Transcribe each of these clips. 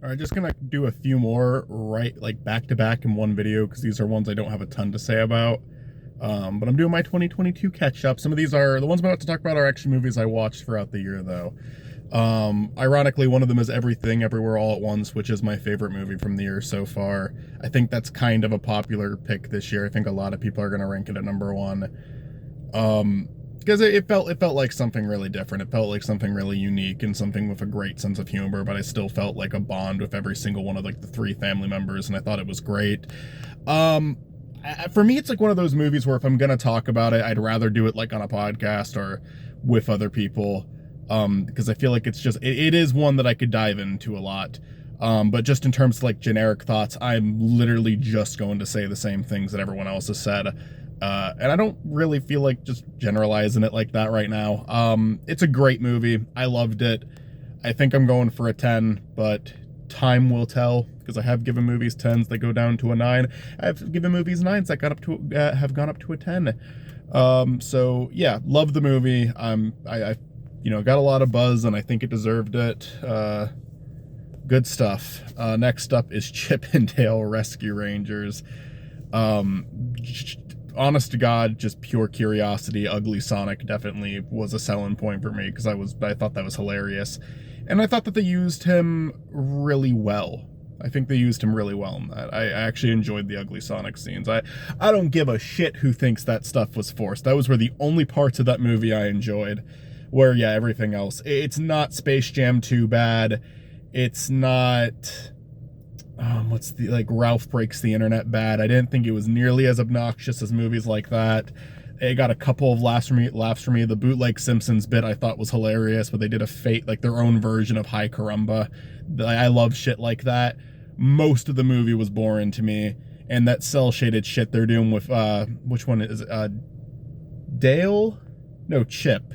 All right, just gonna do a few more like back to back in one video because these are ones I don't have a ton to say about. But I'm doing my 2022 catch up. Some of these are the ones I'm about to talk about are actually movies I watched throughout the year though. Ironically, one of them is Everything Everywhere All at Once, which is my favorite movie from the year so far. I think that's kind of a popular pick this year. I think a lot of people are gonna rank it at number one. Because it felt like something really different. It felt like something really unique and something with a great sense of humor, but I still felt like a bond with every single one of like the three family members, and I thought it was great. For me, it's like one of those movies where if I'm gonna talk about it, I'd rather do it like on a podcast or with other people, because I feel like it is one that I could dive into a lot. But just in terms of like generic thoughts, I'm literally just going to say the same things that everyone else has said. And I don't really feel like just generalizing it like that right now. It's a great movie. I loved it. I think I'm going for a 10, but time will tell because I have given movies 10s that go down to a 9. I've given movies 9s that have gone up to a 10. So yeah, love the movie. I got a lot of buzz and I think it deserved it. Good stuff. Next up is Chip and Dale Rescue Rangers. Honest to God, just pure curiosity. Ugly Sonic definitely was a selling point for me because I thought that was hilarious, and I thought that they used him really well. I think they used him really well in that. I actually enjoyed the Ugly Sonic scenes. I don't give a shit who thinks that stuff was forced. Those were the only parts of that movie I enjoyed. Where yeah, everything else. It's not Space Jam 2 bad. It's not. What's the like Ralph Breaks the Internet bad. I didn't think it was nearly as obnoxious as movies like that. It got a couple of laughs for me. The bootleg Simpsons bit I thought was hilarious, but they did their own version of Hi Carumba. I love shit like that. Most of the movie was boring to me, and that cell shaded shit they're doing with which one is it? Dale? No, Chip.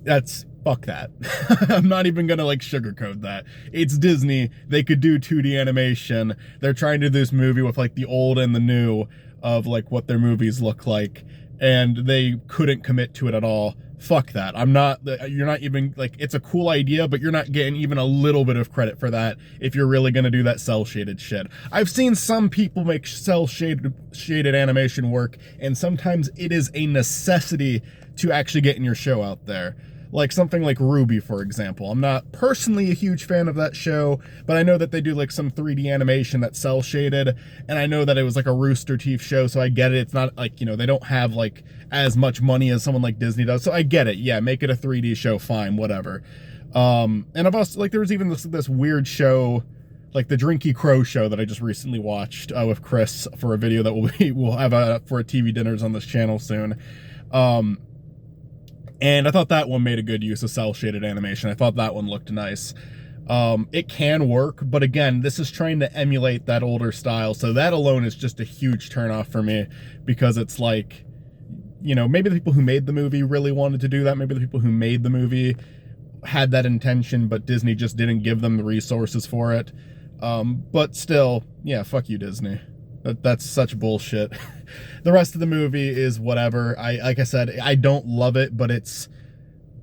That's fuck that. I'm not even gonna like sugarcoat that. It's Disney. They could do 2D animation. They're trying to do this movie with like the old and the new of like what their movies look like, and they couldn't commit to it at all. Fuck that. You're not even like, it's a cool idea, but you're not getting even a little bit of credit for that if you're really gonna do that cell shaded shit. I've seen some people make cell shaded animation work, and sometimes it is a necessity to actually getting your show out there. Like something like Ruby, for example. I'm not personally a huge fan of that show, but I know that they do like some 3D animation that's cell shaded, and I know that it was like a Rooster Teeth show, so I get it. It's not like, they don't have like as much money as someone like Disney does, so I get it. Yeah, make it a 3D show, fine, whatever. And I've also, like, there was even this weird show, like the Drinky Crow show that I just recently watched with Chris for a video that we'll have for a TV dinners on this channel soon. And I thought that one made a good use of cel-shaded animation. I thought that one looked nice. It can work, but again, this is trying to emulate that older style, so that alone is just a huge turnoff for me, because it's like, maybe the people who made the movie really wanted to do that. Maybe the people who made the movie had that intention, but Disney just didn't give them the resources for it. But still, yeah, fuck you, Disney. That's such bullshit. The rest of the movie is whatever. Like I said, I don't love it, but it's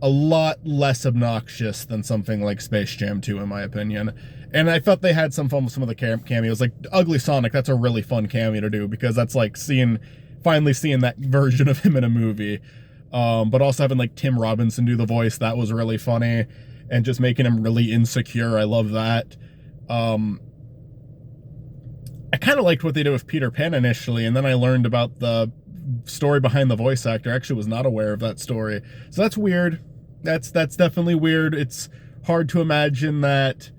a lot less obnoxious than something like Space Jam 2, in my opinion. And I thought they had some fun with some of the cameos. Like Ugly Sonic, that's a really fun cameo to do, because that's like finally seeing that version of him in a movie. But also having like Tim Robinson do the voice, that was really funny. And just making him really insecure, I love that. I kind of liked what they did with Peter Pan initially, and then I learned about the story behind the voice actor. I actually was not aware of that story. So that's weird. That's definitely weird. It's hard to imagine that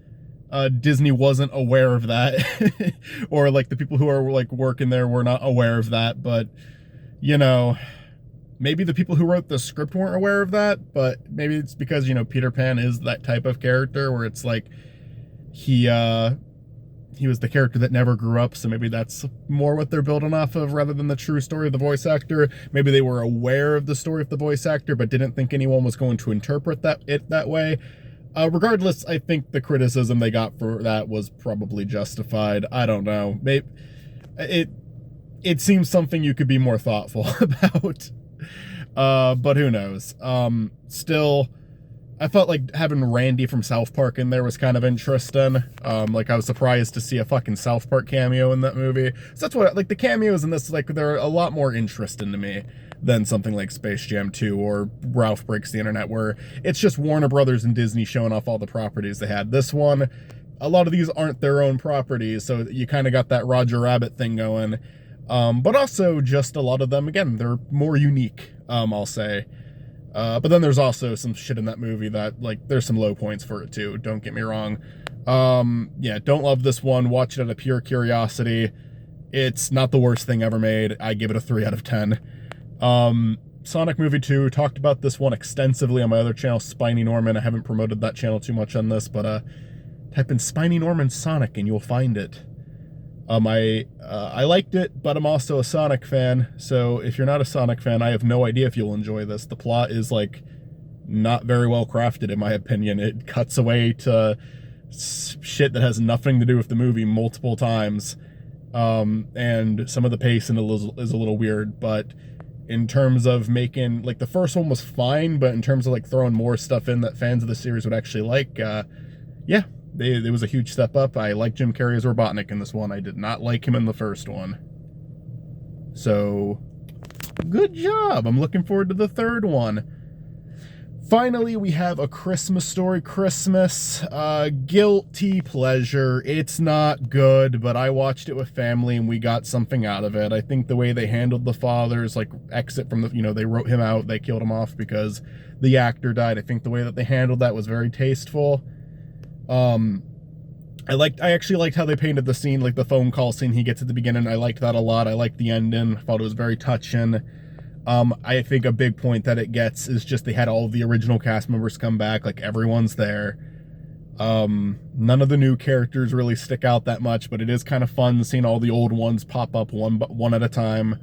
Disney wasn't aware of that. Or like the people who are like working there were not aware of that. But, maybe the people who wrote the script weren't aware of that, but maybe it's because, Peter Pan is that type of character where it's like he was the character that never grew up, so maybe that's more what they're building off of rather than the true story of the voice actor. Maybe they were aware of the story of the voice actor, but didn't think anyone was going to interpret it that way. Regardless, I think the criticism they got for that was probably justified. I don't know. Maybe it seems something you could be more thoughtful about. But who knows? Still, I felt like having Randy from South Park in there was kind of interesting. Like, I was surprised to see a fucking South Park cameo in that movie. So that's what, like, the cameos in this, like, they're a lot more interesting to me than something like Space Jam 2 or Ralph Breaks the Internet, where it's just Warner Brothers and Disney showing off all the properties they had. This one, a lot of these aren't their own properties, so you kind of got that Roger Rabbit thing going. But also just a lot of them, again, they're more unique, I'll say. But then there's also some shit in that movie that, like, there's some low points for it too, don't get me wrong. Yeah, don't love this one. Watch it out of pure curiosity. It's not the worst thing ever made. I give it a 3 out of 10. Sonic Movie 2, talked about this one extensively on my other channel, Spiny Norman. I haven't promoted that channel too much on this, but type in Spiny Norman Sonic and you'll find it. I liked it, but I'm also a Sonic fan, so if you're not a Sonic fan, I have no idea if you'll enjoy this. The plot is, like, not very well crafted, in my opinion. It cuts away to shit that has nothing to do with the movie multiple times, and some of the pacing is a little weird, but in terms of making, like, the first one was fine, but in terms of, like, throwing more stuff in that fans of the series would actually like, yeah. It was a huge step up. I like Jim Carrey as Robotnik in this one. I did not like him in the first one. So, good job. I'm looking forward to the third one. Finally, we have A Christmas Story Christmas. Guilty pleasure. It's not good, but I watched it with family and we got something out of it. I think the way they handled the father's, like, exit from the, you know, they wrote him out, they killed him off because the actor died. I think the way that they handled that was very tasteful. I actually liked how they painted the scene, like the phone call scene he gets at the beginning. I liked that a lot. I liked the ending. I thought it was very touching. I think a big point that it gets is just they had all of the original cast members come back, like everyone's there. None of the new characters really stick out that much, but it is kind of fun seeing all the old ones pop up one at a time.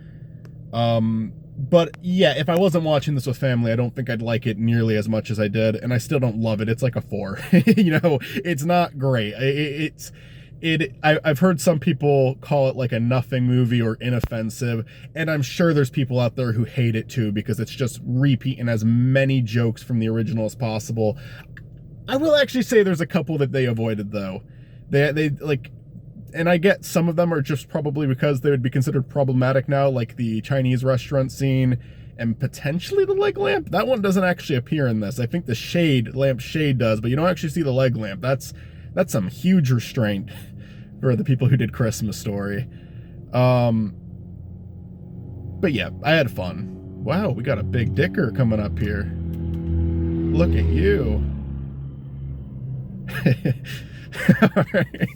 But yeah, if I wasn't watching this with family, I don't think I'd like it nearly as much as I did, and I still don't love it. It's like a 4. You know, it's not great. I've heard some people call it like a nothing movie or inoffensive, and I'm sure there's people out there who hate it too because it's just repeating as many jokes from the original as possible. I will actually say there's a couple that they avoided though. They like, and I get some of them are just probably because they would be considered problematic now, like the Chinese restaurant scene and potentially the leg lamp. That one doesn't actually appear in this. I think the lamp shade does, but you don't actually see the leg lamp. That's some huge restraint for the people who did Christmas Story. But yeah, I had fun. Wow, we got a big dicker coming up here. Look at you. All right.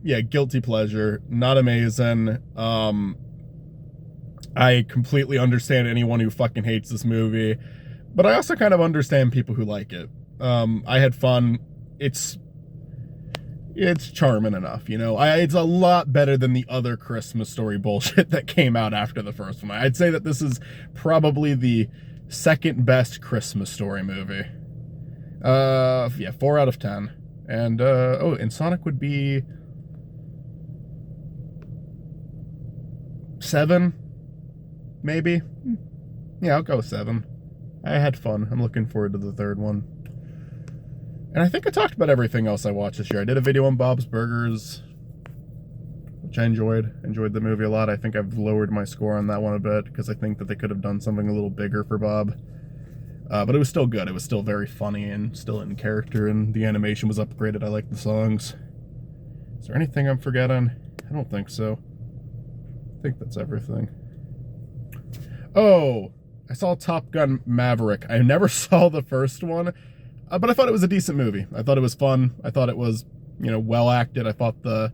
Yeah, guilty pleasure, not amazing. I completely understand anyone who fucking hates this movie, but I also kind of understand people who like it. I had fun. It's charming enough, you know. It's a lot better than the other Christmas Story bullshit that came out after the first one. I'd say that this is probably the second best Christmas Story movie. Yeah, 4 out of 10. And, and Sonic would be 7, maybe? Yeah, I'll go 7. I had fun. I'm looking forward to the third one. And I think I talked about everything else I watched this year. I did a video on Bob's Burgers, which I enjoyed. Enjoyed the movie a lot. I think I've lowered my score on that one a bit, because I think that they could have done something a little bigger for Bob. But it was still good. It was still very funny and still in character, and the animation was upgraded. I like the songs. Is there anything I'm forgetting? I don't think so. I think that's everything. Oh, I saw Top Gun Maverick. I never saw the first one, but I thought it was a decent movie. I thought it was fun. I thought it was, you know, well acted. I thought the,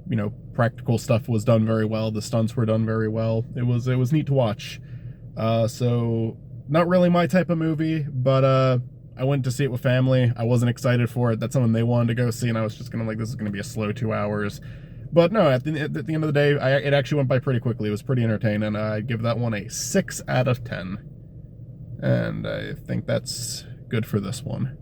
you know, practical stuff was done very well. The stunts were done very well. It was neat to watch. So not really my type of movie, but I went to see it with family. I wasn't excited for it. That's something they wanted to go see, and I was just gonna like, this is gonna be a slow 2 hours. But no, at the end of the day, it actually went by pretty quickly. It was pretty entertaining. I'd give that one a 6 out of 10. And I think that's good for this one.